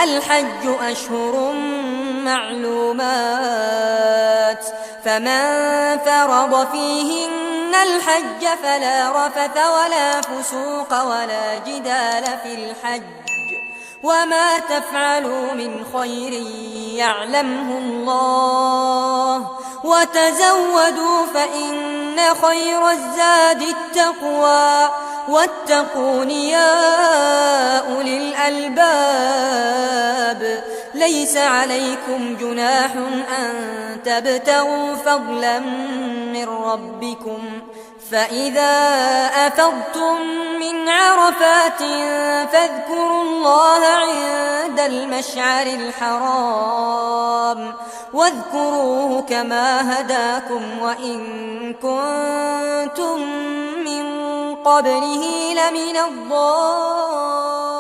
الحج أشهر معلومات، فمن فرض فيهن الحج فلا رفث ولا فسوق ولا جدال في الحج، وما تفعلوا من خير يعلمه الله، وتزودوا فإن خير الزاد التقوى، واتقون يا أولي الألباب. ليس عليكم جناح أن تبتغوا فضلا من ربكم، فإذا أفضتم من عرفات فاذكروا الله عند المشعر الحرام، واذكروه كما هداكم وإن كنتم من قبله لمن الضالين.